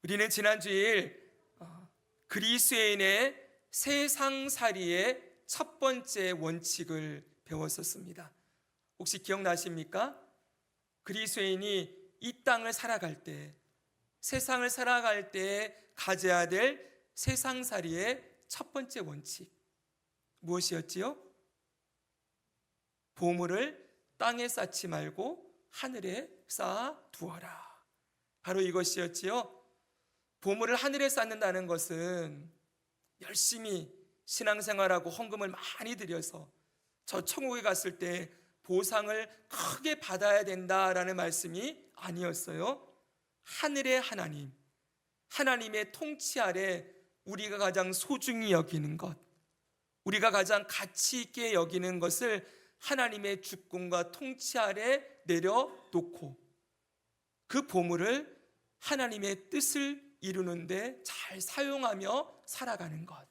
우리는 지난 주일 그리스도인의 세상살이의 첫 번째 원칙을 배웠었습니다. 혹시 기억나십니까? 그리스도인이 이 땅을 살아갈 때, 세상을 살아갈 때 가져야 될 세상살이의 첫 번째 원칙 무엇이었지요? 보물을 땅에 쌓지 말고 하늘에 쌓아 두어라. 바로 이것이었지요. 보물을 하늘에 쌓는다는 것은 열심히 신앙생활하고 헌금을 많이 들여서 저 천국에 갔을 때 보상을 크게 받아야 된다라는 말씀이 아니었어요. 하늘의 하나님, 하나님의 통치 아래 우리가 가장 소중히 여기는 것, 우리가 가장 가치 있게 여기는 것을 하나님의 주권과 통치 아래 내려놓고 그 보물을 하나님의 뜻을 이루는데 잘 사용하며 살아가는 것,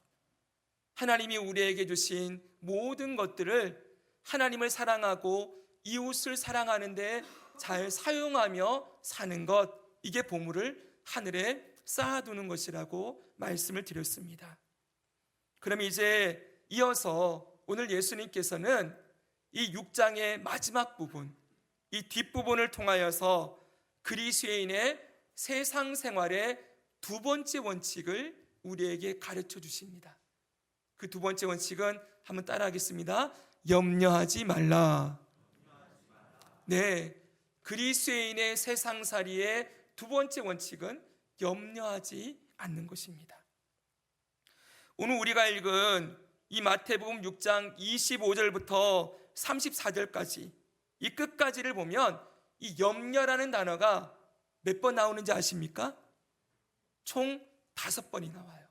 하나님이 우리에게 주신 모든 것들을 하나님을 사랑하고 이웃을 사랑하는데 잘 사용하며 사는 것, 이게 보물을 하늘에 쌓아두는 것이라고 말씀을 드렸습니다. 그럼 이제 이어서 오늘 예수님께서는 이 6장의 마지막 부분, 이 뒷부분을 통하여서 그리스도인의 세상 생활의 두 번째 원칙을 우리에게 가르쳐 주십니다. 그 두 번째 원칙은 한번 따라하겠습니다. 염려하지 말라. 네, 그리스도인의 세상살이의 두 번째 원칙은 염려하지 않는 것입니다. 오늘 우리가 읽은 이 마태복음 6장 25절부터 34절까지 이 끝까지를 보면 이 염려라는 단어가 몇 번 나오는지 아십니까? 총 5번이 나와요.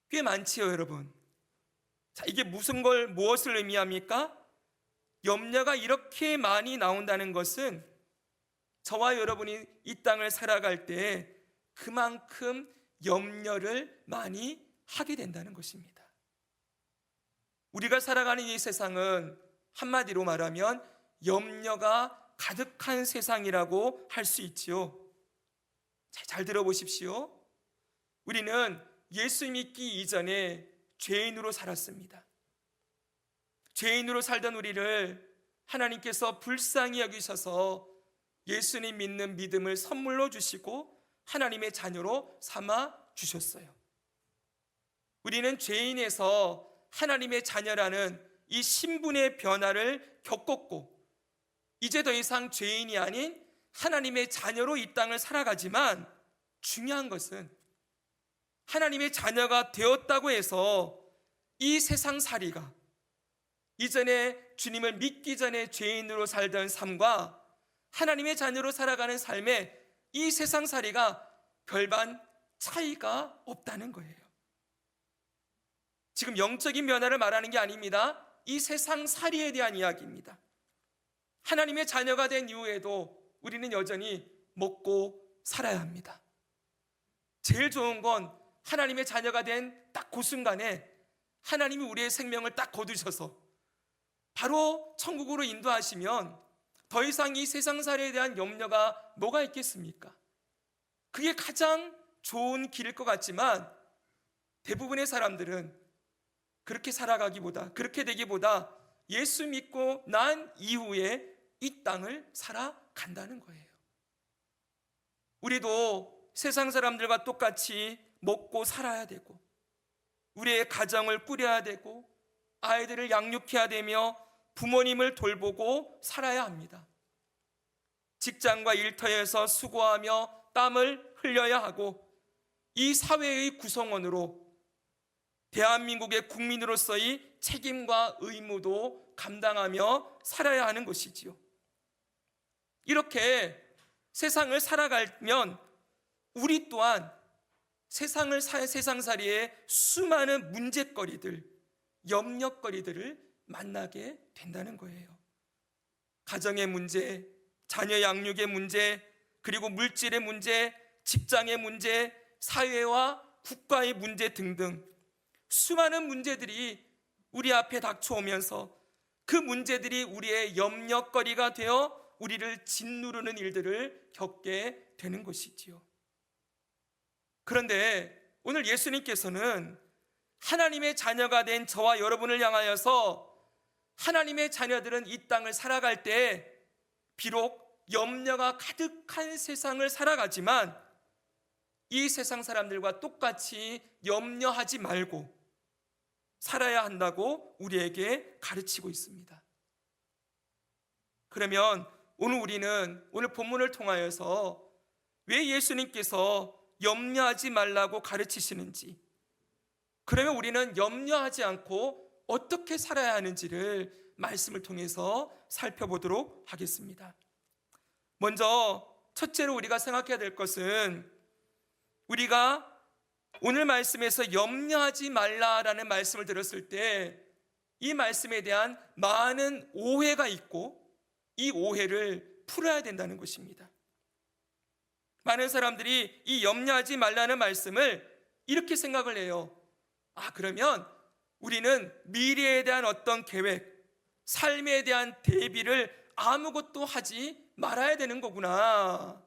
꽤 많지요, 여러분. 자, 이게 무엇을 의미합니까? 염려가 이렇게 많이 나온다는 것은 저와 여러분이 이 땅을 살아갈 때 그만큼 염려를 많이 하게 된다는 것입니다. 우리가 살아가는 이 세상은 한마디로 말하면 염려가 가득한 세상이라고 할 수 있지요. 잘 들어보십시오. 우리는 예수 믿기 이전에 죄인으로 살았습니다. 죄인으로 살던 우리를 하나님께서 불쌍히 여기셔서 예수님 믿는 믿음을 선물로 주시고 하나님의 자녀로 삼아 주셨어요. 우리는 죄인에서 하나님의 자녀라는 이 신분의 변화를 겪었고 이제 더 이상 죄인이 아닌 하나님의 자녀로 이 땅을 살아가지만 중요한 것은 하나님의 자녀가 되었다고 해서 이 세상살이가 이전에 주님을 믿기 전에 죄인으로 살던 삶과 하나님의 자녀로 살아가는 삶에 이 세상살이가 별반 차이가 없다는 거예요. 지금 영적인 변화를 말하는 게 아닙니다. 이 세상살이에 대한 이야기입니다. 하나님의 자녀가 된 이후에도 우리는 여전히 먹고 살아야 합니다. 제일 좋은 건 하나님의 자녀가 된 딱 그 순간에 하나님이 우리의 생명을 딱 거두셔서 바로 천국으로 인도하시면 더 이상 이 세상살이에 대한 염려가 뭐가 있겠습니까? 그게 가장 좋은 길일 것 같지만 대부분의 사람들은 그렇게 살아가기보다, 그렇게 되기보다 예수 믿고 난 이후에 이 땅을 살아간다는 거예요. 우리도 세상 사람들과 똑같이 먹고 살아야 되고 우리의 가정을 꾸려야 되고 아이들을 양육해야 되며 부모님을 돌보고 살아야 합니다. 직장과 일터에서 수고하며 땀을 흘려야 하고 이 사회의 구성원으로 대한민국의 국민으로서의 책임과 의무도 감당하며 살아야 하는 것이지요. 이렇게 세상을 살아가면 우리 또한 세상살이의 수많은 문제거리들, 염려거리들을 만나게 된다는 거예요. 가정의 문제, 자녀 양육의 문제, 그리고 물질의 문제, 직장의 문제, 사회와 국가의 문제 등등 수많은 문제들이 우리 앞에 닥쳐오면서 그 문제들이 우리의 염려거리가 되어 우리를 짓누르는 일들을 겪게 되는 것이지요. 그런데 오늘 예수님께서는 하나님의 자녀가 된 저와 여러분을 향하여서 하나님의 자녀들은 이 땅을 살아갈 때 비록 염려가 가득한 세상을 살아가지만 이 세상 사람들과 똑같이 염려하지 말고 살아야 한다고 우리에게 가르치고 있습니다. 그러면 오늘 본문을 통하여서 왜 예수님께서 염려하지 말라고 가르치시는지, 그러면 우리는 염려하지 않고 어떻게 살아야 하는지를 말씀을 통해서 살펴보도록 하겠습니다. 먼저 첫째로 우리가 생각해야 될 것은, 우리가 오늘 말씀에서 염려하지 말라라는 말씀을 들었을 때 이 말씀에 대한 많은 오해가 있고 이 오해를 풀어야 된다는 것입니다. 많은 사람들이 이 염려하지 말라는 말씀을 이렇게 생각을 해요. 그러면 우리는 미래에 대한 어떤 계획, 삶에 대한 대비를 아무것도 하지 말아야 되는 거구나,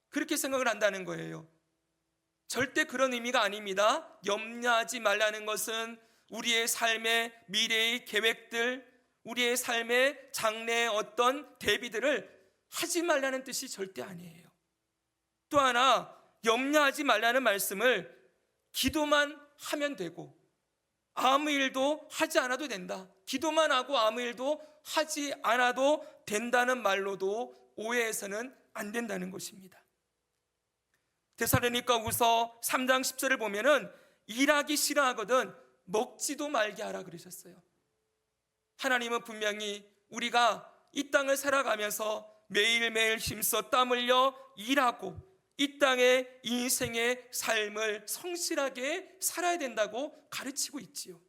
그렇게 생각을 한다는 거예요. 절대 그런 의미가 아닙니다. 염려하지 말라는 것은 우리의 삶의 미래의 계획들, 우리의 삶의 장래의 어떤 대비들을 하지 말라는 뜻이 절대 아니에요. 또 하나, 염려하지 말라는 말씀을 기도만 하면 되고 아무 일도 하지 않아도 된다, 기도만 하고 아무 일도 하지 않아도 된다는 말로도 오해해서는 안 된다는 것입니다. 데살로니가후서 3장 10절을 보면은 일하기 싫어하거든 먹지도 말게 하라 그러셨어요. 하나님은 분명히 우리가 이 땅을 살아가면서 매일매일 힘써 땀 흘려 일하고 이 땅의 인생의 삶을 성실하게 살아야 된다고 가르치고 있지요.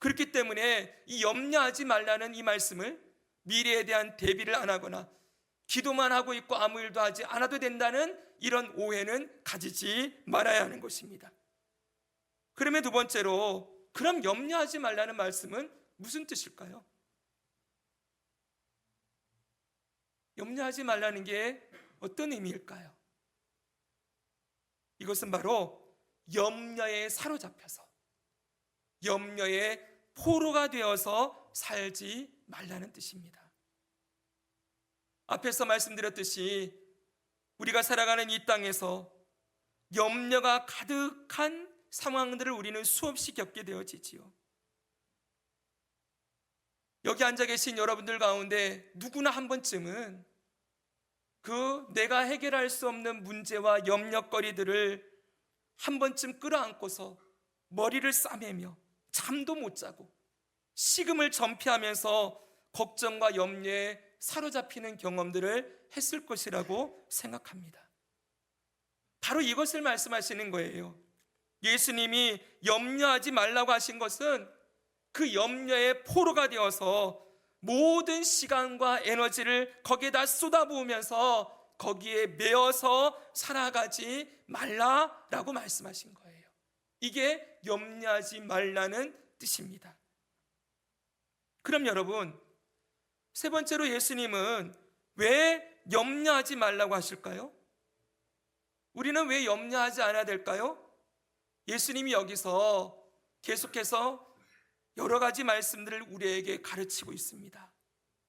그렇기 때문에 이 염려하지 말라는 이 말씀을 미래에 대한 대비를 안 하거나 기도만 하고 있고 아무 일도 하지 않아도 된다는 이런 오해는 가지지 말아야 하는 것입니다. 그러면 두 번째로, 그럼 염려하지 말라는 말씀은 무슨 뜻일까요? 염려하지 말라는 게 어떤 의미일까요? 이것은 바로 염려에 사로잡혀서 염려의 포로가 되어서 살지 말라는 뜻입니다. 앞에서 말씀드렸듯이 우리가 살아가는 이 땅에서 염려가 가득한 상황들을 우리는 수없이 겪게 되어지지요. 여기 앉아 계신 여러분들 가운데 누구나 한 번쯤은 내가 해결할 수 없는 문제와 염려거리들을 한 번쯤 끌어안고서 머리를 싸매며 잠도 못 자고 식음을 전폐하면서 걱정과 염려에 사로잡히는 경험들을 했을 것이라고 생각합니다. 바로 이것을 말씀하시는 거예요. 예수님이 염려하지 말라고 하신 것은 그 염려의 포로가 되어서 모든 시간과 에너지를 거기에다 쏟아부으면서 거기에 매어서 살아가지 말라라고 말씀하신 거예요. 이게 염려하지 말라는 뜻입니다. 그럼 여러분, 세 번째로 예수님은 왜 염려하지 말라고 하실까요? 우리는 왜 염려하지 않아야 될까요? 예수님이 여기서 계속해서 여러 가지 말씀들을 우리에게 가르치고 있습니다.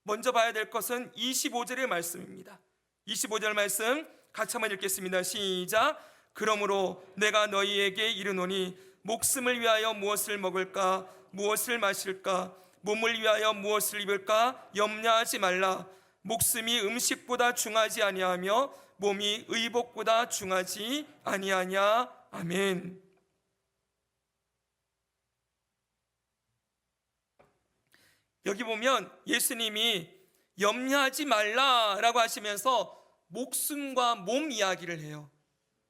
먼저 봐야 될 것은 25절의 말씀입니다. 25절 말씀 같이 한번 읽겠습니다. 시작. 그러므로 내가 너희에게 이르노니 목숨을 위하여 무엇을 먹을까, 무엇을 마실까, 몸을 위하여 무엇을 입을까 염려하지 말라. 목숨이 음식보다 중하지 아니하며 몸이 의복보다 중하지 아니하냐. 아멘. 여기 보면 예수님이 염려하지 말라라고 하시면서 목숨과 몸 이야기를 해요.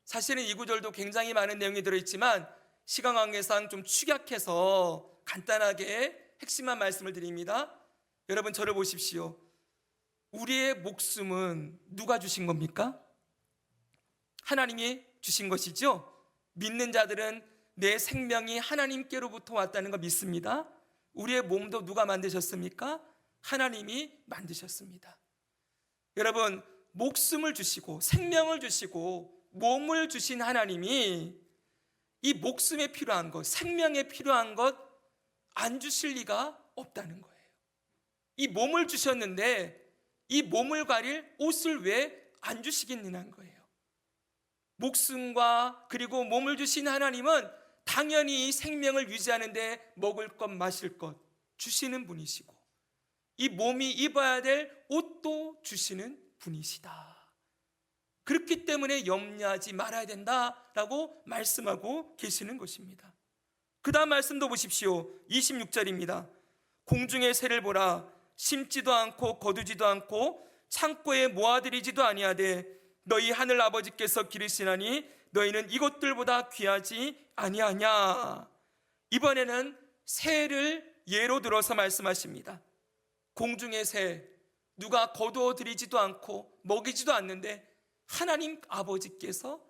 사실은 이 구절도 굉장히 많은 내용이 들어있지만 시간 관계상 좀 축약해서 간단하게 핵심만 말씀을 드립니다. 여러분, 저를 보십시오. 우리의 목숨은 누가 주신 겁니까? 하나님이 주신 것이죠. 믿는 자들은 내 생명이 하나님께로부터 왔다는 거 믿습니다. 우리의 몸도 누가 만드셨습니까? 하나님이 만드셨습니다. 여러분, 목숨을 주시고 생명을 주시고 몸을 주신 하나님이 이 목숨에 필요한 것, 생명에 필요한 것 안 주실 리가 없다는 거예요. 이 몸을 주셨는데 이 몸을 가릴 옷을 왜 안 주시겠느냐는 거예요. 목숨과 그리고 몸을 주신 하나님은 당연히 이 생명을 유지하는데 먹을 것 마실 것 주시는 분이시고, 이 몸이 입어야 될 옷도 주시는 분이시다. 그렇기 때문에 염려하지 말아야 된다라고 말씀하고 계시는 것입니다. 그 다음 말씀도 보십시오. 26절입니다. 공중의 새를 보라. 심지도 않고 거두지도 않고 창고에 모아들이지도 아니하되 너희 하늘 아버지께서 기르시나니 너희는 이것들보다 귀하지 아니하냐. 이번에는 새를 예로 들어서 말씀하십니다. 공중의 새, 누가 거두어 들이지도 않고 먹이지도 않는데 하나님 아버지께서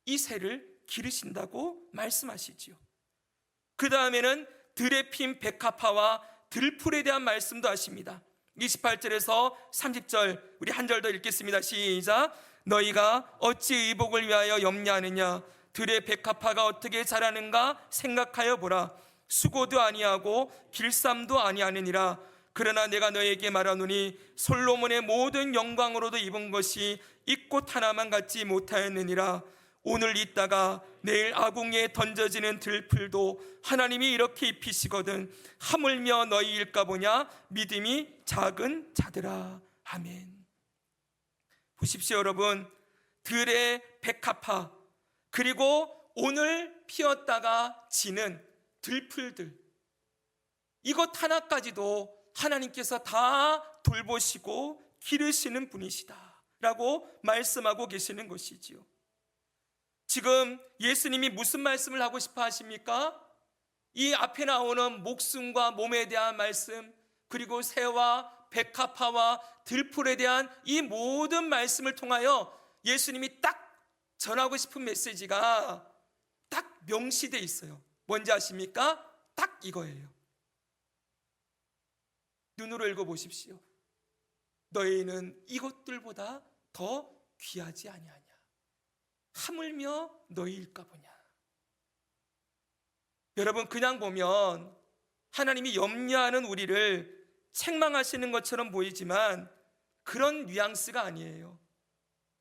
이 새를 기르신다고 말씀하시지요. 그 다음에는 들에 핀 백합화와 들풀에 대한 말씀도 하십니다. 28절에서 30절 우리 한 절 더 읽겠습니다. 시작. 너희가 어찌 의복을 위하여 염려하느냐. 들의 백합화가 어떻게 자라는가 생각하여 보라. 수고도 아니하고 길쌈도 아니하느니라. 그러나 내가 너에게 말하노니 솔로몬의 모든 영광으로도 입은 것이 이 꽃 하나만 갖지 못하였느니라. 오늘 있다가 내일 아궁이에 던져지는 들풀도 하나님이 이렇게 입히시거든 하물며 너희일까 보냐. 믿음이 작은 자들아. 아멘. 보십시오 여러분, 들의 백합화 그리고 오늘 피었다가 지는 들풀들, 이것 하나까지도 하나님께서 다 돌보시고 기르시는 분이시다 라고 말씀하고 계시는 것이지요. 지금 예수님이 무슨 말씀을 하고 싶어 하십니까? 이 앞에 나오는 목숨과 몸에 대한 말씀, 그리고 새와 백합화와 들풀에 대한 이 모든 말씀을 통하여 예수님이 딱 전하고 싶은 메시지가 딱 명시되어 있어요. 뭔지 아십니까? 딱 이거예요. 눈으로 읽어보십시오. 너희는 이것들보다 더 귀하지 아니하냐. 하물며 너희일까 보냐. 여러분, 그냥 보면 하나님이 염려하는 우리를 책망하시는 것처럼 보이지만 그런 뉘앙스가 아니에요.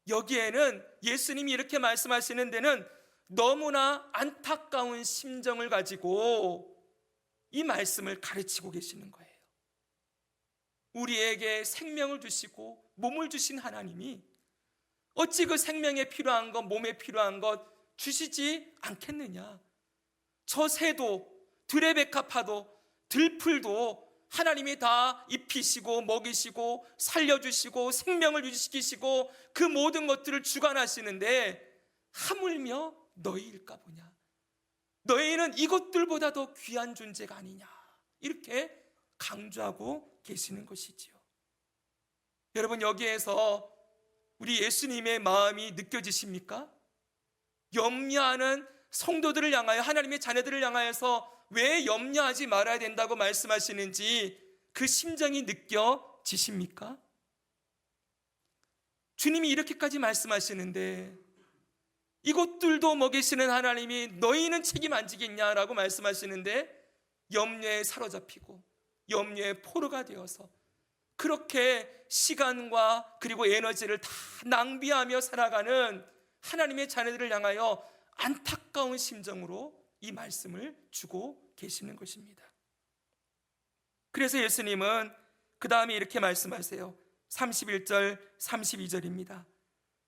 여기에는 예수님이 이렇게 말씀하시는 데는 너무나 안타까운 심정을 가지고 이 말씀을 가르치고 계시는 거예요. 우리에게 생명을 주시고 몸을 주신 하나님이 어찌 그 생명에 필요한 것, 몸에 필요한 것 주시지 않겠느냐. 저 새도, 들의 백합화도, 들풀도 하나님이 다 입히시고 먹이시고 살려주시고 생명을 유지시키시고 그 모든 것들을 주관하시는데 하물며 너희일까 보냐. 너희는 이것들보다 더 귀한 존재가 아니냐. 이렇게 강조하고 계시는 것이지요. 여러분, 여기에서 우리 예수님의 마음이 느껴지십니까? 염려하는 성도들을 향하여, 하나님의 자녀들을 향하여서 왜 염려하지 말아야 된다고 말씀하시는지 그 심정이 느껴지십니까? 주님이 이렇게까지 말씀하시는데 이것들도 먹이시는 하나님이 너희는 책임 안 지겠냐라고 말씀하시는데 염려에 사로잡히고 염려의 포로가 되어서 그렇게 시간과 그리고 에너지를 다 낭비하며 살아가는 하나님의 자녀들을 향하여 안타까운 심정으로 이 말씀을 주고 계시는 것입니다. 그래서 예수님은 그 다음에 이렇게 말씀하세요. 31절 32절입니다.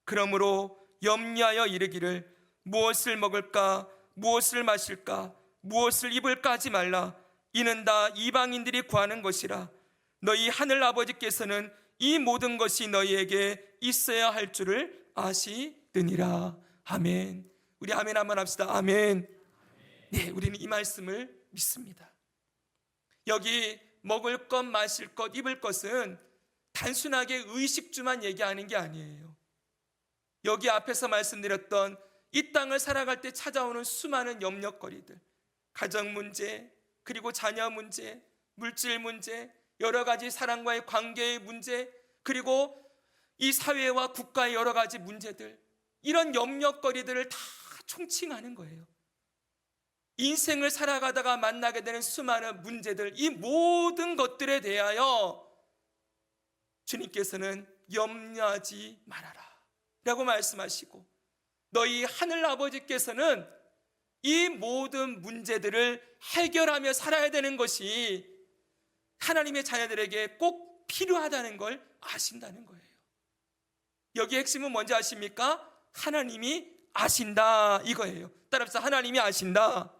그러므로 염려하여 이르기를 무엇을 먹을까 무엇을 마실까 무엇을 입을까 하지 말라. 이는 다 이방인들이 구하는 것이라. 너희 하늘 아버지께서는 이 모든 것이 너희에게 있어야 할 줄을 아시느니라. 아멘. 우리 아멘 한번 합시다. 아멘. 네, 우리는 이 말씀을 믿습니다. 여기 먹을 것, 마실 것, 입을 것은 단순하게 의식주만 얘기하는 게 아니에요. 여기 앞에서 말씀드렸던 이 땅을 살아갈 때 찾아오는 수많은 염려거리들, 가정 문제, 그리고 자녀 문제, 물질 문제, 여러 가지 사람과의 관계의 문제, 그리고 이 사회와 국가의 여러 가지 문제들, 이런 염려거리들을 다 총칭하는 거예요. 인생을 살아가다가 만나게 되는 수많은 문제들, 이 모든 것들에 대하여 주님께서는 염려하지 말아라 라고 말씀하시고, 너희 하늘 아버지께서는 이 모든 문제들을 해결하며 살아야 되는 것이 하나님의 자녀들에게 꼭 필요하다는 걸 아신다는 거예요. 여기 핵심은 뭔지 아십니까? 하나님이 아신다 이거예요. 따라합시다. 하나님이 아신다.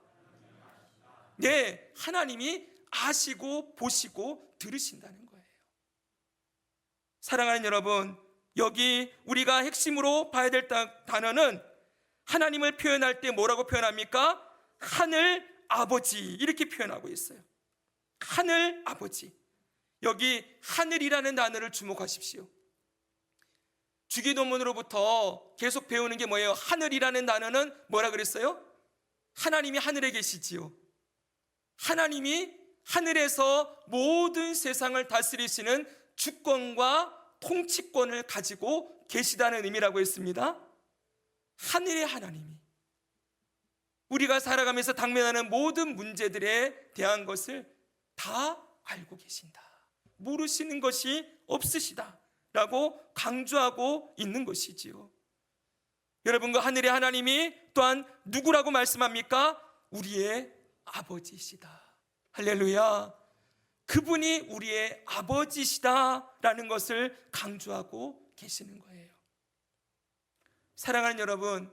네, 하나님이 아시고 보시고 들으신다는 거예요. 사랑하는 여러분, 여기 우리가 핵심으로 봐야 될 단어는 하나님을 표현할 때 뭐라고 표현합니까? 하늘 아버지 이렇게 표현하고 있어요. 하늘 아버지. 여기 하늘이라는 단어를 주목하십시오. 주기도문으로부터 계속 배우는 게 뭐예요? 하늘이라는 단어는 뭐라 그랬어요? 하나님이 하늘에 계시지요. 하나님이 하늘에서 모든 세상을 다스리시는 주권과 통치권을 가지고 계시다는 의미라고 했습니다. 하늘의 하나님이 우리가 살아가면서 당면하는 모든 문제들에 대한 것을 다 알고 계신다. 모르시는 것이 없으시다 라고 강조하고 있는 것이지요. 여러분, 그 하늘의 하나님이 또한 누구라고 말씀합니까? 우리의 아버지시다. 할렐루야. 그분이 우리의 아버지시다라는 것을 강조하고 계시는 거예요. 사랑하는 여러분,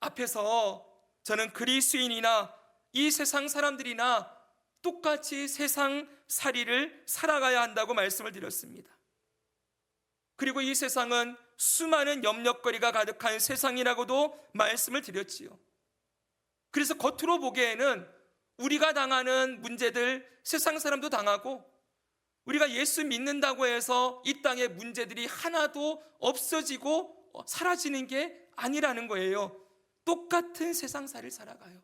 앞에서 저는 그리스인이나 이 세상 사람들이나 똑같이 세상 살이를 살아가야 한다고 말씀을 드렸습니다. 그리고 이 세상은 수많은 염려거리가 가득한 세상이라고도 말씀을 드렸지요. 그래서 겉으로 보기에는 우리가 당하는 문제들 세상 사람도 당하고, 우리가 예수 믿는다고 해서 이 땅의 문제들이 하나도 없어지고 사라지는 게 아니라는 거예요. 똑같은 세상살이를 살아가요.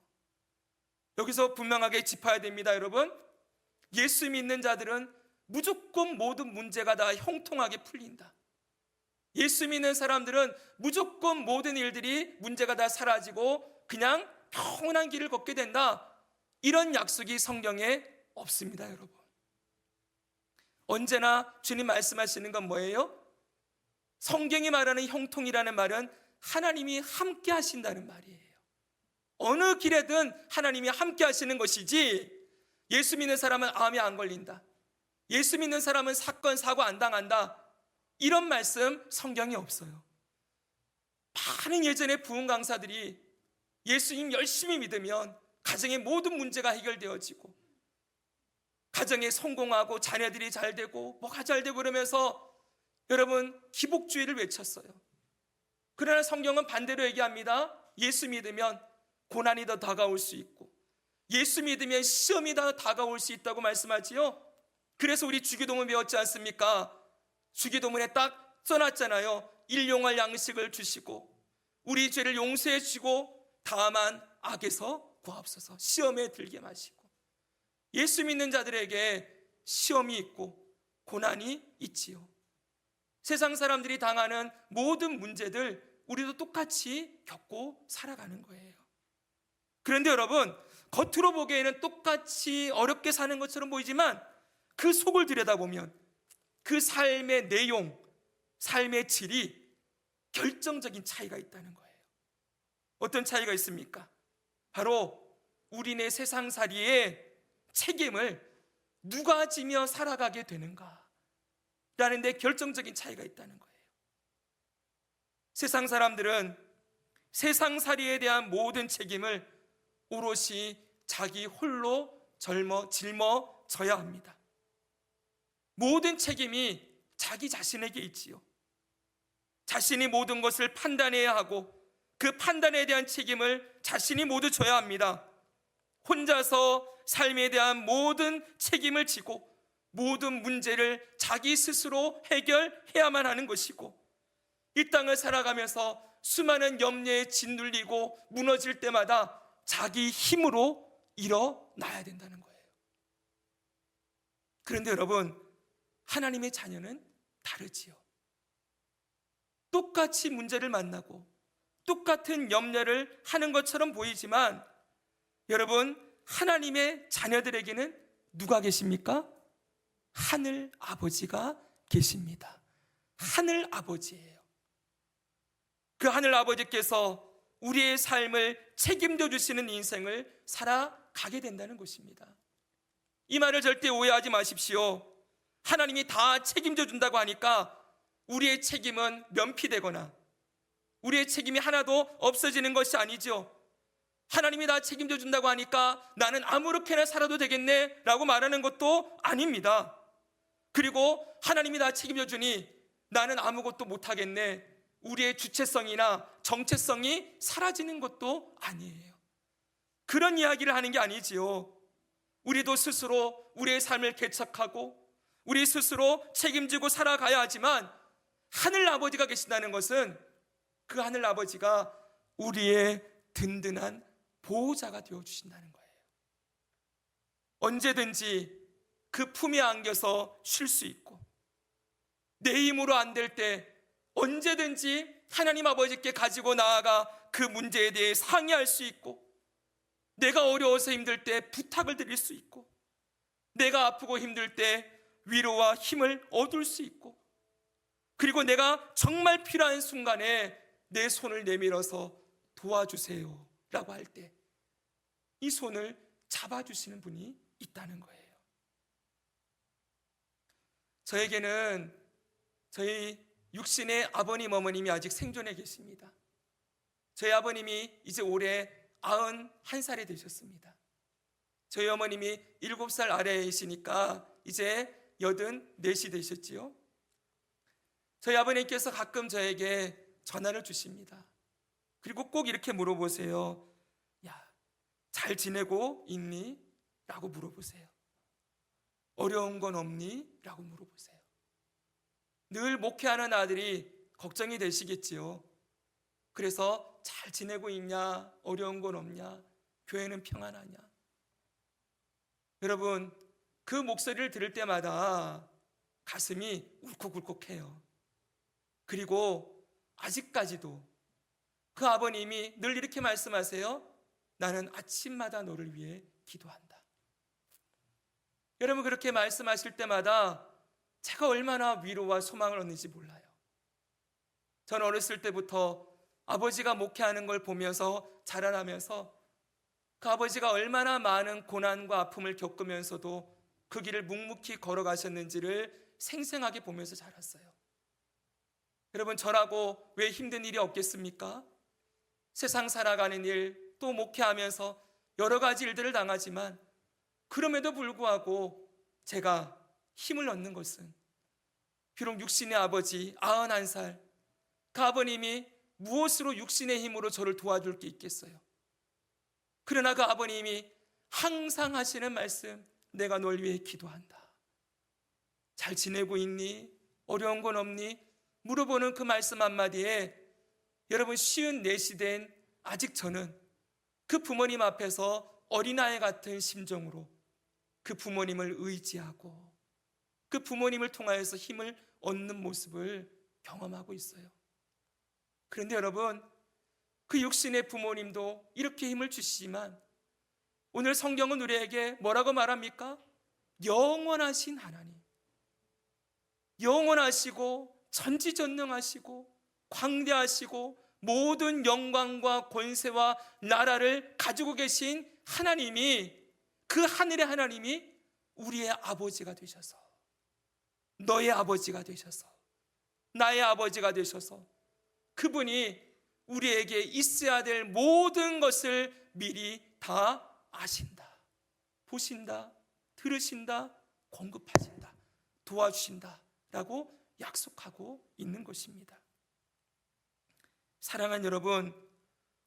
여기서 분명하게 짚어야 됩니다, 여러분. 예수 믿는 자들은 무조건 모든 문제가 다 형통하게 풀린다. 예수 믿는 사람들은 무조건 모든 일들이 문제가 다 사라지고 그냥 평온한 길을 걷게 된다. 이런 약속이 성경에 없습니다, 여러분. 언제나 주님 말씀하시는 건 뭐예요? 성경이 말하는 형통이라는 말은 하나님이 함께 하신다는 말이에요. 어느 길에든 하나님이 함께 하시는 것이지, 예수 믿는 사람은 암에 안 걸린다, 예수 믿는 사람은 사건 사고 안 당한다, 이런 말씀 성경에 없어요. 많은 예전의 부흥 강사들이 예수님 열심히 믿으면 가정의 모든 문제가 해결되어지고 가정에 성공하고 자녀들이 잘 되고 뭐가 잘 되고 그러면서 여러분 기복주의를 외쳤어요. 그러나 성경은 반대로 얘기합니다. 예수 믿으면 고난이 더 다가올 수 있고 예수 믿으면 시험이 더 다가올 수 있다고 말씀하지요. 그래서 우리 주기도문 배웠지 않습니까? 주기도문에 딱 써놨잖아요. 일용할 양식을 주시고 우리 죄를 용서해 주시고 다만 악에서 구하옵소서. 시험에 들게 마시고. 예수 믿는 자들에게 시험이 있고 고난이 있지요. 세상 사람들이 당하는 모든 문제들 우리도 똑같이 겪고 살아가는 거예요. 그런데 여러분, 겉으로 보기에는 똑같이 어렵게 사는 것처럼 보이지만 그 속을 들여다보면 그 삶의 내용, 삶의 질이 결정적인 차이가 있다는 거예요. 어떤 차이가 있습니까? 바로 우리네 세상살이의 책임을 누가 지며 살아가게 되는가 라는 데 결정적인 차이가 있다는 거예요. 세상 사람들은 세상살이에 대한 모든 책임을 오롯이 자기 홀로 짊어져야 합니다. 모든 책임이 자기 자신에게 있지요. 자신이 모든 것을 판단해야 하고 그 판단에 대한 책임을 자신이 모두 져야 합니다. 혼자서 삶에 대한 모든 책임을 지고 모든 문제를 자기 스스로 해결해야만 하는 것이고, 이 땅을 살아가면서 수많은 염려에 짓눌리고 무너질 때마다 자기 힘으로 일어나야 된다는 거예요. 그런데 여러분, 하나님의 자녀는 다르지요. 똑같이 문제를 만나고 똑같은 염려를 하는 것처럼 보이지만 여러분, 하나님의 자녀들에게는 누가 계십니까? 하늘 아버지가 계십니다. 하늘 아버지예요. 그 하늘 아버지께서 우리의 삶을 책임져 주시는 인생을 살아가게 된다는 것입니다. 이 말을 절대 오해하지 마십시오. 하나님이 다 책임져 준다고 하니까 우리의 책임은 면피되거나 우리의 책임이 하나도 없어지는 것이 아니죠. 하나님이 다 책임져 준다고 하니까 나는 아무렇게나 살아도 되겠네 라고 말하는 것도 아닙니다. 그리고 하나님이 다 책임져 주니 나는 아무것도 못하겠네, 우리의 주체성이나 정체성이 사라지는 것도 아니에요. 그런 이야기를 하는 게 아니지요. 우리도 스스로 우리의 삶을 개척하고 우리 스스로 책임지고 살아가야 하지만 하늘 아버지가 계신다는 것은 그 하늘 아버지가 우리의 든든한 보호자가 되어주신다는 거예요. 언제든지 그 품에 안겨서 쉴 수 있고, 내 힘으로 안 될 때 언제든지 하나님 아버지께 가지고 나아가 그 문제에 대해 상의할 수 있고, 내가 어려워서 힘들 때 부탁을 드릴 수 있고, 내가 아프고 힘들 때 위로와 힘을 얻을 수 있고, 그리고 내가 정말 필요한 순간에 내 손을 내밀어서 도와주세요 라고 할 때 이 손을 잡아주시는 분이 있다는 거예요. 저에게는 저희 육신의 아버님, 어머님이 아직 생존해 계십니다. 저희 아버님이 이제 올해 91살이 되셨습니다. 저희 어머님이 7살 아래이시니까 이제 84이 되셨지요. 저희 아버님께서 가끔 저에게 전화를 주십니다. 그리고 꼭 이렇게 물어보세요. 야, 잘 지내고 있니? 라고 물어보세요. 어려운 건 없니? 라고 물어보세요. 늘 목회하는 아들이 걱정이 되시겠지요. 그래서 잘 지내고 있냐? 어려운 건 없냐? 교회는 평안하냐? 여러분, 그 목소리를 들을 때마다 가슴이 울컥울컥해요. 그리고 아직까지도 그 아버님이 늘 이렇게 말씀하세요. 나는 아침마다 너를 위해 기도한다. 여러분, 그렇게 말씀하실 때마다 제가 얼마나 위로와 소망을 얻는지 몰라요. 저는 어렸을 때부터 아버지가 목회하는 걸 보면서 자라나면서 그 아버지가 얼마나 많은 고난과 아픔을 겪으면서도 그 길을 묵묵히 걸어가셨는지를 생생하게 보면서 자랐어요. 여러분, 저라고 왜 힘든 일이 없겠습니까? 세상 살아가는 일, 또 목회하면서 여러 가지 일들을 당하지만 그럼에도 불구하고 제가 힘을 얻는 것은 비록 육신의 아버지 91살 그 아버님이 무엇으로 육신의 힘으로 저를 도와줄 게 있겠어요? 그러나 그 아버님이 항상 하시는 말씀, 내가 널 위해 기도한다. 잘 지내고 있니? 어려운 건 없니? 물어보는 그 말씀 한마디에 여러분, 54시 된 아직 저는 그 부모님 앞에서 어린아이 같은 심정으로 그 부모님을 의지하고 그 부모님을 통하여서 힘을 얻는 모습을 경험하고 있어요. 그런데 여러분, 그 육신의 부모님도 이렇게 힘을 주시지만 오늘 성경은 우리에게 뭐라고 말합니까? 영원하신 하나님, 영원하시고 전지전능하시고 광대하시고 모든 영광과 권세와 나라를 가지고 계신 하나님이, 그 하늘의 하나님이 우리의 아버지가 되셔서, 너의 아버지가 되셔서, 나의 아버지가 되셔서 그분이 우리에게 있어야 될 모든 것을 미리 다 아신다, 보신다, 들으신다, 공급하신다, 도와주신다 라고 약속하고 있는 것입니다. 사랑하는 여러분,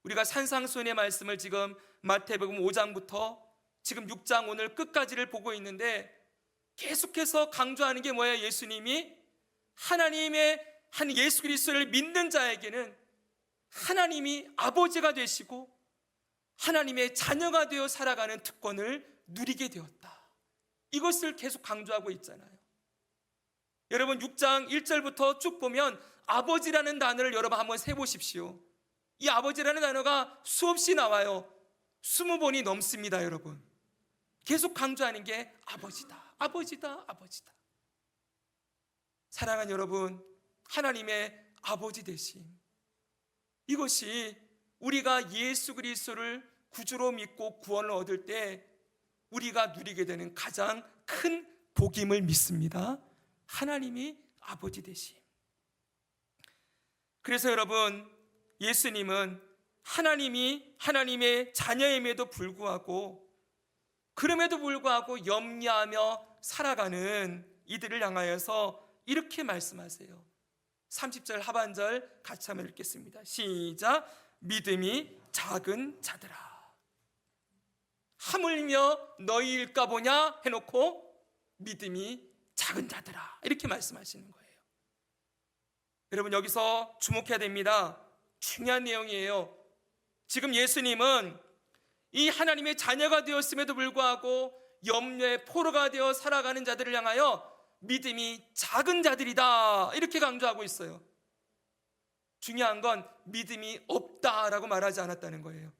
우리가 산상수훈의 말씀을 지금 마태복음 5장부터 지금 6장 오늘 끝까지를 보고 있는데 계속해서 강조하는 게 뭐예요? 예수님이 하나님의 한 예수 그리스도를 믿는 자에게는 하나님이 아버지가 되시고 하나님의 자녀가 되어 살아가는 특권을 누리게 되었다. 이것을 계속 강조하고 있잖아요. 여러분, 6장 1절부터 쭉 보면 아버지라는 단어를 여러분 한번 세보십시오. 이 아버지라는 단어가 수없이 나와요. 20번이 넘습니다, 여러분. 계속 강조하는 게 아버지다, 아버지다, 아버지다. 사랑하는 여러분, 하나님의 아버지 되심, 이것이 우리가 예수 그리스도를 구주로 믿고 구원을 얻을 때 우리가 누리게 되는 가장 큰 복임을 믿습니다. 하나님이 아버지 되심. 그래서 여러분, 예수님은 하나님이 하나님의 자녀임에도 불구하고, 그럼에도 불구하고 염려하며 살아가는 이들을 향하여서 이렇게 말씀하세요. 30절 하반절 같이 한번 읽겠습니다. 시작. 믿음이 작은 자들아, 하물며 너희일까 보냐 해놓고 믿음이 작은 자들아, 이렇게 말씀하시는 거예요. 여러분, 여기서 주목해야 됩니다. 중요한 내용이에요. 지금 예수님은 이 하나님의 자녀가 되었음에도 불구하고 염려의 포로가 되어 살아가는 자들을 향하여 믿음이 작은 자들이다, 이렇게 강조하고 있어요. 중요한 건 믿음이 없다라고 말하지 않았다는 거예요.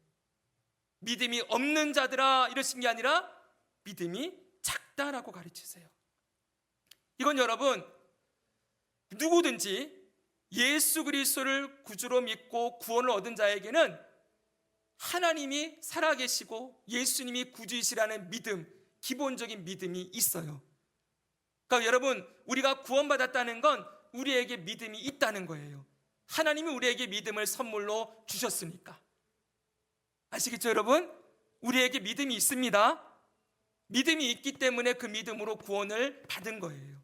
믿음이 없는 자들아 이러신 게 아니라 믿음이 작다라고 가르치세요. 이건 여러분, 누구든지 예수 그리스도를 구주로 믿고 구원을 얻은 자에게는 하나님이 살아계시고 예수님이 구주이시라는 믿음, 기본적인 믿음이 있어요. 그러니까 여러분, 우리가 구원받았다는 건 우리에게 믿음이 있다는 거예요. 하나님이 우리에게 믿음을 선물로 주셨으니까. 아시겠죠, 여러분? 우리에게 믿음이 있습니다. 믿음이 있기 때문에 그 믿음으로 구원을 받은 거예요.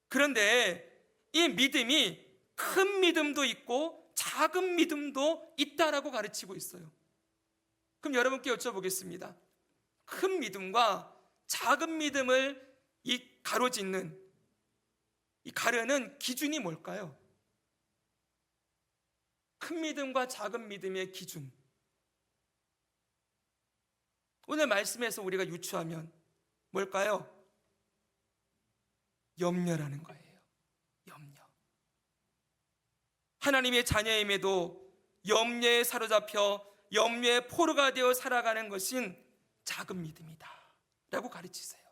그런데 이 믿음이 큰 믿음도 있고 작은 믿음도 있다라고 가르치고 있어요. 그럼 여러분께 여쭤보겠습니다. 큰 믿음과 작은 믿음을 가로짓는, 이 가르는 기준이 뭘까요? 큰 믿음과 작은 믿음의 기준, 오늘 말씀에서 우리가 유추하면 뭘까요? 염려라는 거예요. 염려. 하나님의 자녀임에도 염려에 사로잡혀 염려의 포로가 되어 살아가는 것은 작은 믿음이다 라고 가르치세요.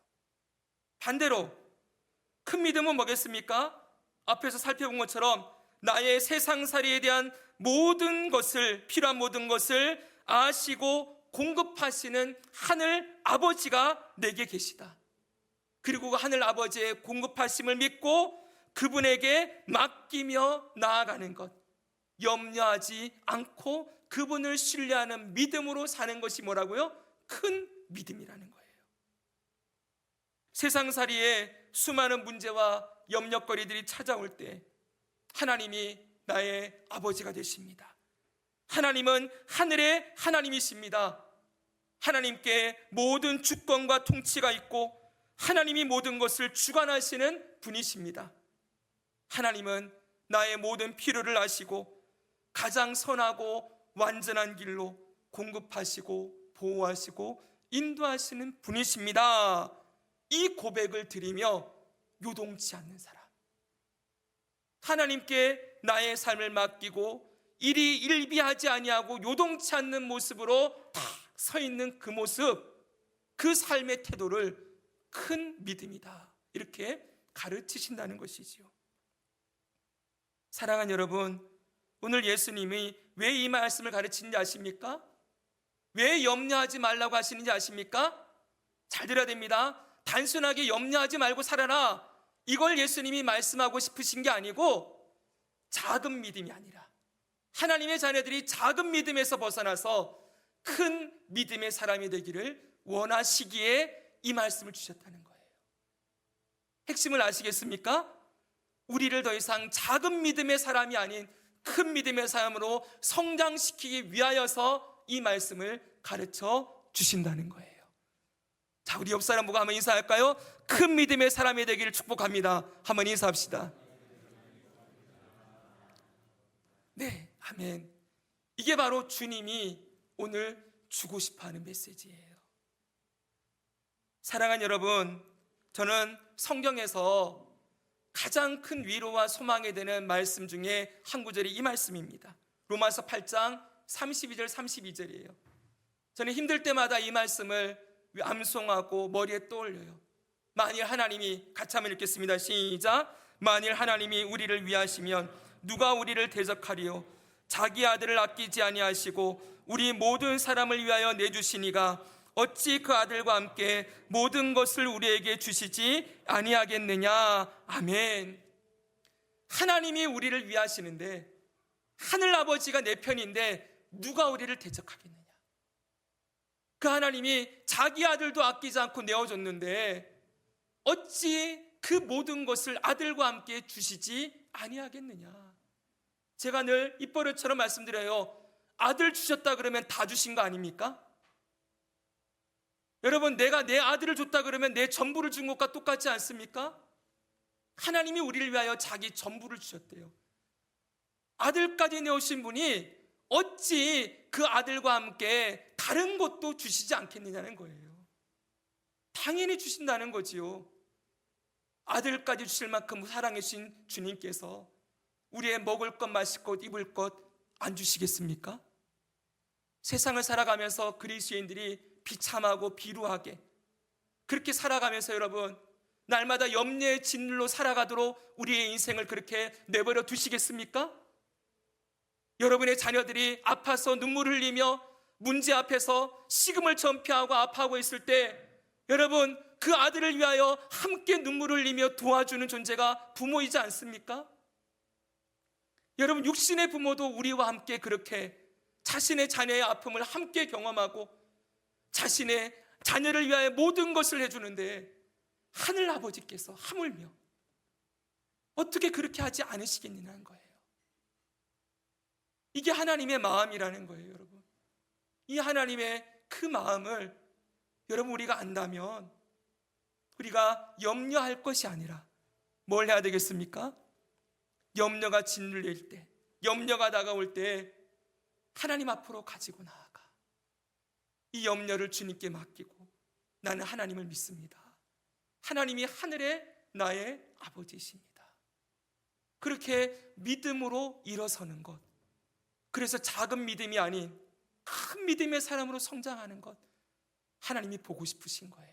반대로 큰 믿음은 뭐겠습니까? 앞에서 살펴본 것처럼 나의 세상살이에 대한 모든 것을, 필요한 모든 것을 아시고 공급하시는 하늘 아버지가 내게 계시다. 그리고 그 하늘 아버지의 공급하심을 믿고 그분에게 맡기며 나아가는 것, 염려하지 않고 그분을 신뢰하는 믿음으로 사는 것이 뭐라고요? 큰 믿음이라는 거예요. 세상살이에 수많은 문제와 염려거리들이 찾아올 때 하나님이 나의 아버지가 되십니다. 하나님은 하늘의 하나님이십니다. 하나님께 모든 주권과 통치가 있고 하나님이 모든 것을 주관하시는 분이십니다. 하나님은 나의 모든 필요를 아시고 가장 선하고 완전한 길로 공급하시고 보호하시고 인도하시는 분이십니다. 이 고백을 드리며 요동치 않는 사람, 하나님께 나의 삶을 맡기고 일이 일비하지 아니하고 요동치 않는 모습으로 탁 서 있는 그 모습, 그 삶의 태도를 큰 믿음이다, 이렇게 가르치신다는 것이지요. 사랑하는 여러분, 오늘 예수님이 왜 이 말씀을 가르치는지 아십니까? 왜 염려하지 말라고 하시는지 아십니까? 잘 들어야 됩니다. 단순하게 염려하지 말고 살아라, 이걸 예수님이 말씀하고 싶으신 게 아니고, 작은 믿음이 아니라 하나님의 자녀들이 작은 믿음에서 벗어나서 큰 믿음의 사람이 되기를 원하시기에 이 말씀을 주셨다는 거예요. 핵심을 아시겠습니까? 우리를 더 이상 작은 믿음의 사람이 아닌 큰 믿음의 사람으로 성장시키기 위하여서 이 말씀을 가르쳐 주신다는 거예요. 자, 우리 옆 사람 보고 한번 인사할까요? 큰 믿음의 사람이 되기를 축복합니다. 한번 인사합시다. 네, 아멘. 이게 바로 주님이 오늘 주고 싶어하는 메시지예요. 사랑하는 여러분, 저는 성경에서 가장 큰 위로와 소망이 되는 말씀 중에 한 구절이 이 말씀입니다. 로마서 8장 32절 32절이에요. 저는 힘들 때마다 이 말씀을 암송하고 머리에 떠올려요. 만일 하나님이, 같이 한번 읽겠습니다. 시작. 만일 하나님이 우리를 위하시면 누가 우리를 대적하리요? 자기 아들을 아끼지 아니하시고 우리 모든 사람을 위하여 내주시니가 어찌 그 아들과 함께 모든 것을 우리에게 주시지 아니하겠느냐. 아멘. 하나님이 우리를 위하시는데, 하늘 아버지가 내 편인데 누가 우리를 대적하겠느냐. 그 하나님이 자기 아들도 아끼지 않고 내어줬는데 어찌 그 모든 것을 아들과 함께 주시지 아니하겠느냐. 제가 늘 입버릇처럼 말씀드려요. 아들 주셨다 그러면 다 주신 거 아닙니까? 여러분, 내가 내 아들을 줬다 그러면 내 전부를 준 것과 똑같지 않습니까? 하나님이 우리를 위하여 자기 전부를 주셨대요. 아들까지 내오신 분이 어찌 그 아들과 함께 다른 것도 주시지 않겠느냐는 거예요. 당연히 주신다는 거지요. 아들까지 주실 만큼 사랑해 주신 주님께서 우리의 먹을 것, 마실 것, 입을 것 안 주시겠습니까? 세상을 살아가면서 그리스도인들이 비참하고 비루하게 그렇게 살아가면서 여러분, 날마다 염려의 진로 살아가도록 우리의 인생을 그렇게 내버려 두시겠습니까? 여러분의 자녀들이 아파서 눈물 흘리며 문제 앞에서 식음을 전폐하고 아파하고 있을 때 여러분, 그 아들을 위하여 함께 눈물을 흘리며 도와주는 존재가 부모이지 않습니까? 여러분, 육신의 부모도 우리와 함께 그렇게 자신의 자녀의 아픔을 함께 경험하고 자신의 자녀를 위하여 모든 것을 해주는데 하늘 아버지께서 하물며 어떻게 그렇게 하지 않으시겠느냐는 거예요. 이게 하나님의 마음이라는 거예요, 여러분. 이 하나님의 그 마음을 여러분 우리가 안다면 우리가 염려할 것이 아니라 뭘 해야 되겠습니까? 염려가 짓눌릴 때, 염려가 다가올 때 하나님 앞으로 가지고 나아가 이 염려를 주님께 맡기고 나는 하나님을 믿습니다. 하나님이 하늘의 나의 아버지이십니다. 그렇게 믿음으로 일어서는 것, 그래서 작은 믿음이 아닌 큰 믿음의 사람으로 성장하는 것, 하나님이 보고 싶으신 거예요.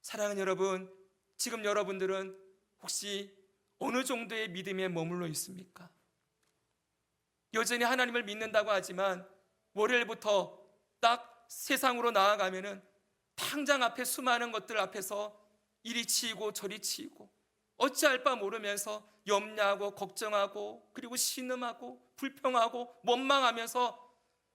사랑하는 여러분, 지금 여러분들은 혹시 어느 정도의 믿음에 머물러 있습니까? 여전히 하나님을 믿는다고 하지만 월요일부터 딱 세상으로 나아가면은 당장 앞에 수많은 것들 앞에서 이리 치이고 저리 치이고 어찌할 바 모르면서 염려하고 걱정하고 그리고 신음하고 불평하고 원망하면서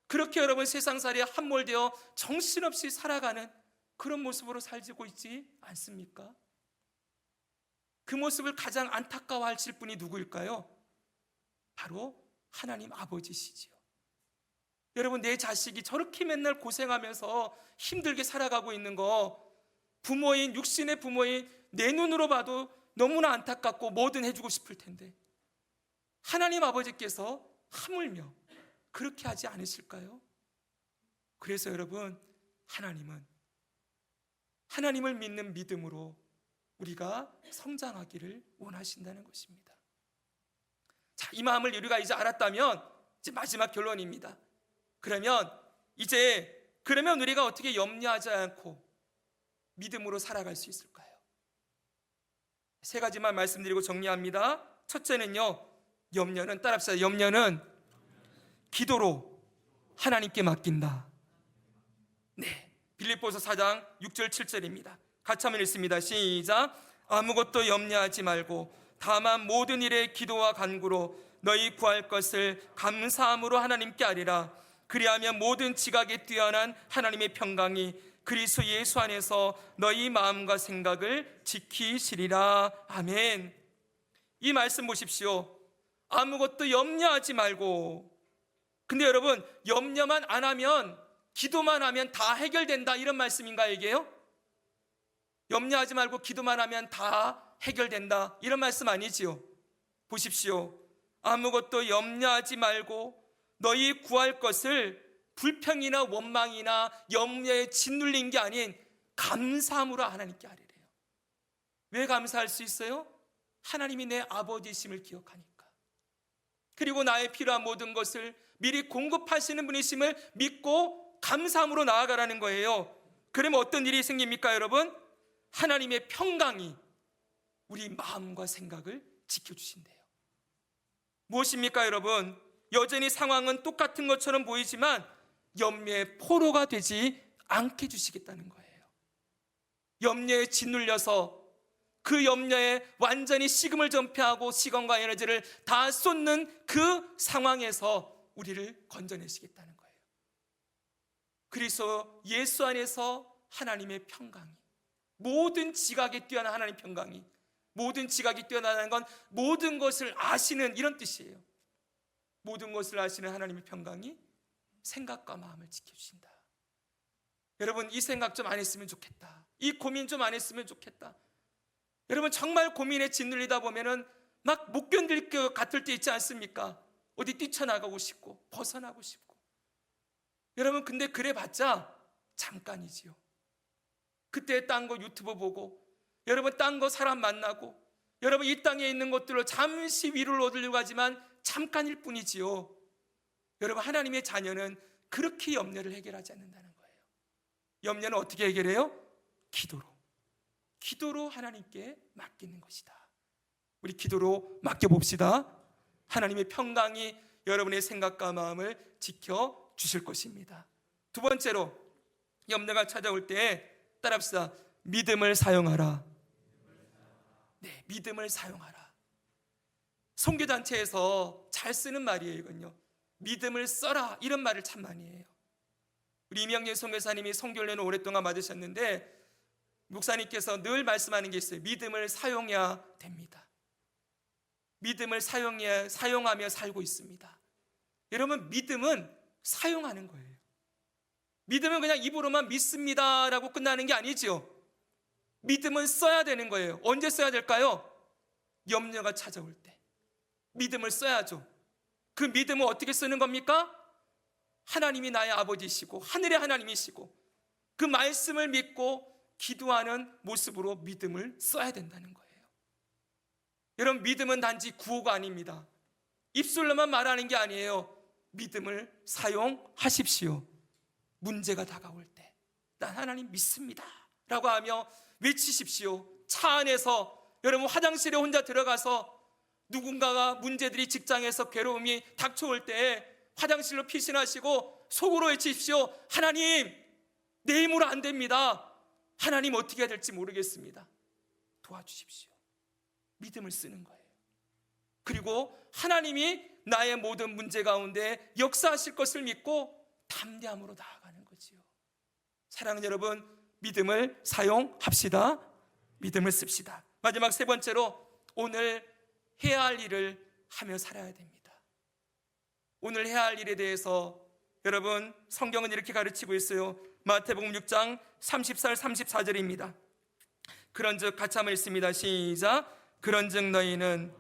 그렇게 여러분 세상살이에 함몰되어 정신없이 살아가는 그런 모습으로 살고 있지 않습니까? 그 모습을 가장 안타까워하실 분이 누구일까요? 바로 하나님 아버지시지요. 여러분, 내 자식이 저렇게 맨날 고생하면서 힘들게 살아가고 있는 거 부모인, 육신의 부모인 내 눈으로 봐도 너무나 안타깝고 뭐든 해주고 싶을 텐데 하나님 아버지께서 하물며 그렇게 하지 않으실까요? 그래서 여러분, 하나님을 믿는 믿음으로 우리가 성장하기를 원하신다는 것입니다. 자, 이 마음을 우리가 이제 알았다면 이제 마지막 결론입니다. 그러면 우리가 어떻게 염려하지 않고 믿음으로 살아갈 수 있을까요? 세 가지만 말씀드리고 정리합니다. 첫째는요, 염려는, 따라합시다. 염려는 기도로 하나님께 맡긴다. 네, 빌립보서 4장 6절 7절입니다. 같이 한번 읽습니다. 시작. 아무것도 염려하지 말고 다만 모든 일에 기도와 간구로 너희 구할 것을 감사함으로 하나님께 아뢰라. 그리하면 모든 지각에 뛰어난 하나님의 평강이 그리스도 예수 안에서 너희 마음과 생각을 지키시리라. 아멘. 이 말씀 보십시오. 아무것도 염려하지 말고. 근데 여러분, 염려만 안 하면, 기도만 하면 다 해결된다, 이런 말씀인가요, 이게요? 염려하지 말고 기도만 하면 다 해결된다, 이런 말씀 아니지요? 보십시오. 아무것도 염려하지 말고 너희 구할 것을 불평이나 원망이나 염려에 짓눌린 게 아닌 감사함으로 하나님께 아뢰래요. 왜 감사할 수 있어요? 하나님이 내 아버지심을 기억하니까. 그리고 나의 필요한 모든 것을 미리 공급하시는 분이심을 믿고 감사함으로 나아가라는 거예요. 그러면 어떤 일이 생깁니까, 여러분? 하나님의 평강이 우리 마음과 생각을 지켜주신대요. 무엇입니까, 여러분? 여전히 상황은 똑같은 것처럼 보이지만 염려의 포로가 되지 않게 해주시겠다는 거예요. 염려에 짓눌려서 그 염려에 완전히 식음을 전폐하고 시간과 에너지를 다 쏟는 그 상황에서 우리를 건져내시겠다는 거예요. 그리스도 예수 안에서 하나님의 평강이, 모든 지각에 뛰어난 하나님의 평강이, 모든 지각이 뛰어나다는 건 모든 것을 아시는 이런 뜻이에요. 모든 것을 아시는 하나님의 평강이 생각과 마음을 지켜주신다. 여러분, 이 생각 좀 안 했으면 좋겠다. 이 고민 좀 안 했으면 좋겠다. 여러분, 정말 고민에 짓눌리다 보면은 막 못 견딜 것 같을 때 있지 않습니까? 어디 뛰쳐나가고 싶고 벗어나고 싶고. 여러분, 근데 그래봤자 잠깐이지요. 그때 딴 거 유튜브 보고, 여러분 딴 거 사람 만나고, 여러분 이 땅에 있는 것들로 잠시 위로를 얻으려고 하지만 잠깐일 뿐이지요. 여러분, 하나님의 자녀는 그렇게 염려를 해결하지 않는다는 거예요. 염려는 어떻게 해결해요? 기도로 하나님께 맡기는 것이다. 우리 기도로 맡겨봅시다. 하나님의 평강이 여러분의 생각과 마음을 지켜주실 것입니다. 두 번째로, 염려가 찾아올 때 따라합시다. 믿음을 사용하라. 네, 믿음을 사용하라. 선교단체에서 잘 쓰는 말이에요. 이건요, 믿음을 써라, 이런 말을 참 많이 해요. 우리 이명진 선교사님이 선교를 오랫동안 받으셨는데 목사님께서 늘 말씀하는 게 있어요. 믿음을 사용해야 됩니다. 믿음을 사용하며 살고 있습니다. 여러분, 믿음은 사용하는 거예요. 믿음은 그냥 입으로만 믿습니다라고 끝나는 게 아니죠. 믿음은 써야 되는 거예요. 언제 써야 될까요? 염려가 찾아올 때 믿음을 써야죠. 그 믿음은 어떻게 쓰는 겁니까? 하나님이 나의 아버지시고 하늘의 하나님이시고 그 말씀을 믿고 기도하는 모습으로 믿음을 써야 된다는 거예요. 여러분, 믿음은 단지 구호가 아닙니다. 입술로만 말하는 게 아니에요. 믿음을 사용하십시오. 문제가 다가올 때 난 하나님 믿습니다 라고 하며 외치십시오. 차 안에서, 여러분 화장실에 혼자 들어가서 누군가가 문제들이, 직장에서 괴로움이 닥쳐올 때 화장실로 피신하시고 속으로 외치십시오. 하나님, 내 힘으로 안 됩니다. 하나님 어떻게 해야 될지 모르겠습니다. 도와주십시오. 믿음을 쓰는 거예요. 그리고 하나님이 나의 모든 문제 가운데 역사하실 것을 믿고 담대함으로 나아가는 거지요. 사랑하는 여러분, 믿음을 사용합시다. 믿음을 씁시다. 마지막 세 번째로, 오늘 해야 할 일을 하며 살아야 됩니다. 오늘 해야 할 일에 대해서 여러분, 성경은 이렇게 가르치고 있어요. 마태복음 6장 34절 34절입니다. 그런즉 같이 한번 읽습니다. 시작. 그런즉 너희는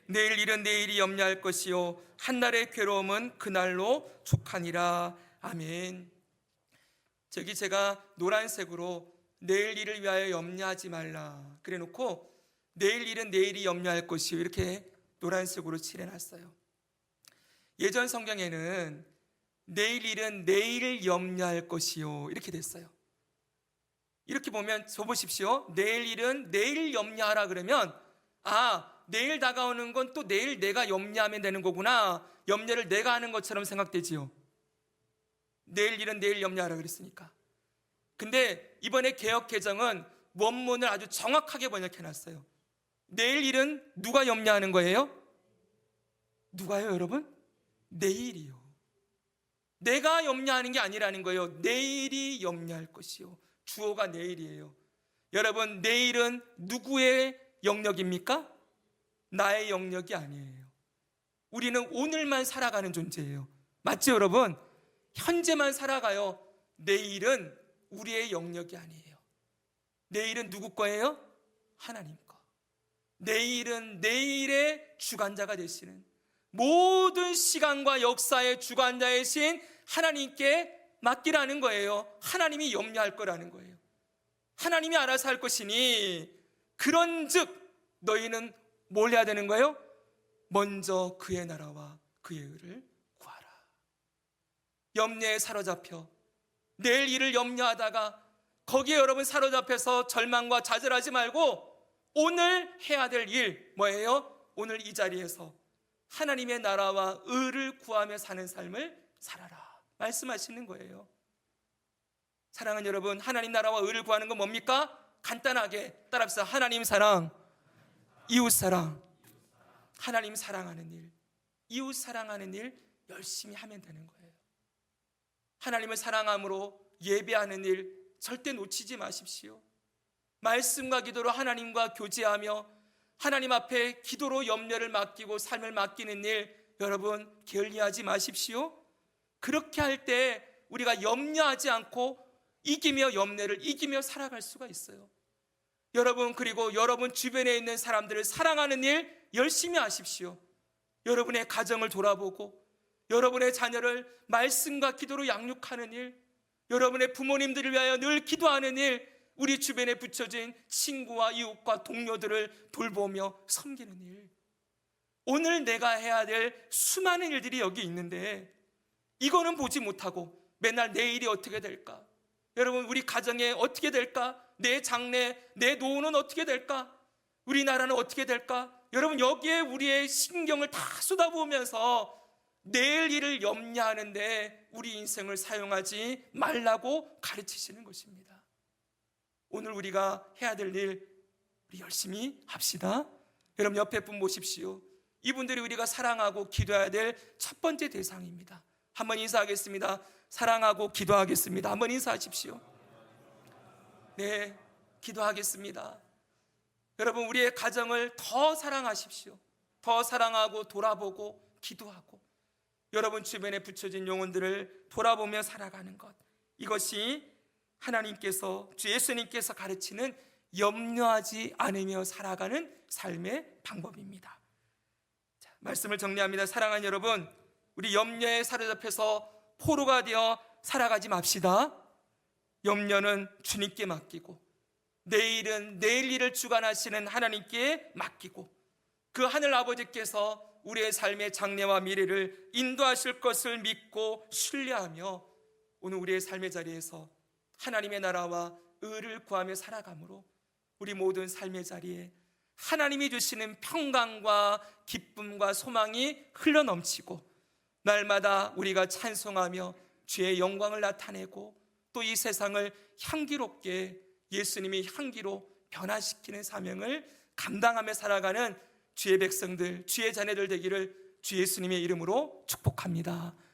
내일 일은 내일이 염려할 것이요 한날의 괴로움은 그날로 족하니라. 아멘. 저기 제가 노란색으로 내일 일을 위하여 염려하지 말라 그래 놓고 내일 일은 내일이 염려할 것이요 이렇게 노란색으로 칠해놨어요. 예전 성경에는 내일 일은 내일 염려할 것이요 이렇게 됐어요. 이렇게 보면 보십시오. 내일 일은 내일 염려하라 그러면 내일 다가오는 건 또 내일 내가 염려하면 되는 거구나. 염려를 내가 하는 것처럼 생각되지요. 내일 일은 내일 염려하라 그랬으니까. 근데 이번에 개역 개정은 원문을 아주 정확하게 번역해놨어요. 내일 일은 누가 염려하는 거예요? 누가요, 여러분? 내일이요. 내가 염려하는 게 아니라는 거예요. 내일이 염려할 것이요. 주어가 내일이에요. 여러분, 내일은 누구의 영역입니까? 나의 영역이 아니에요. 우리는 오늘만 살아가는 존재예요. 맞죠, 여러분? 현재만 살아가요. 내일은 우리의 영역이 아니에요. 내일은 누구 거예요? 하나님 거. 내일은 내일의 주관자가 되시는, 모든 시간과 역사의 주관자이신 하나님께 맡기라는 거예요. 하나님이 염려할 거라는 거예요. 하나님이 알아서 할 것이니 그런즉 너희는 뭘 해야 되는 거예요? 먼저 그의 나라와 그의 의를 구하라. 염려에 사로잡혀 내일 일을 염려하다가 거기에 여러분 사로잡혀서 절망과 좌절하지 말고 오늘 해야 될 일 뭐예요? 오늘 이 자리에서 하나님의 나라와 의를 구하며 사는 삶을 살아라 말씀하시는 거예요. 사랑하는 여러분, 하나님 나라와 의를 구하는 건 뭡니까? 간단하게 따라합시다. 하나님 사랑, 이웃 사랑. 하나님 사랑하는 일, 이웃 사랑하는 일 열심히 하면 되는 거예요. 하나님을 사랑함으로 예배하는 일 절대 놓치지 마십시오. 말씀과 기도로 하나님과 교제하며 하나님 앞에 기도로 염려를 맡기고 삶을 맡기는 일 여러분 게을리하지 마십시오. 그렇게 할 때 우리가 염려하지 않고 이기며 염려를 이기며 살아갈 수가 있어요. 여러분, 그리고 여러분 주변에 있는 사람들을 사랑하는 일 열심히 하십시오. 여러분의 가정을 돌아보고 여러분의 자녀를 말씀과 기도로 양육하는 일, 여러분의 부모님들을 위하여 늘 기도하는 일, 우리 주변에 붙여진 친구와 이웃과 동료들을 돌보며 섬기는 일. 오늘 내가 해야 될 수많은 일들이 여기 있는데 이거는 보지 못하고 맨날 내일이 어떻게 될까? 여러분, 우리 가정에 어떻게 될까? 내 장래, 내 노후는 어떻게 될까? 우리나라는 어떻게 될까? 여러분, 여기에 우리의 신경을 다 쏟아부으면서 내일 일을 염려하는데 우리 인생을 사용하지 말라고 가르치시는 것입니다. 오늘 우리가 해야 될 일 우리 열심히 합시다. 여러분, 옆에 분 보십시오. 이분들이 우리가 사랑하고 기도해야 될 첫 번째 대상입니다. 한번 인사하겠습니다. 사랑하고 기도하겠습니다. 한번 인사하십시오. 네, 기도하겠습니다. 여러분, 우리의 가정을 더 사랑하십시오. 더 사랑하고 돌아보고 기도하고 여러분 주변에 붙여진 영혼들을 돌아보며 살아가는 것, 이것이 하나님께서, 주 예수님께서 가르치는 염려하지 않으며 살아가는 삶의 방법입니다. 자, 말씀을 정리합니다. 사랑하는 여러분, 우리 염려에 사로잡혀서 포로가 되어 살아가지 맙시다. 염려는 주님께 맡기고 내일은 내일 일을 주관하시는 하나님께 맡기고 그 하늘 아버지께서 우리의 삶의 장래와 미래를 인도하실 것을 믿고 신뢰하며 오늘 우리의 삶의 자리에서 하나님의 나라와 의를 구하며 살아가므로 우리 모든 삶의 자리에 하나님이 주시는 평강과 기쁨과 소망이 흘러넘치고 날마다 우리가 찬송하며 주의 영광을 나타내고 또 이 세상을 향기롭게 예수님이 향기로 변화시키는 사명을 감당하며 살아가는 주의 백성들, 주의 자녀들 되기를 주 예수님의 이름으로 축복합니다.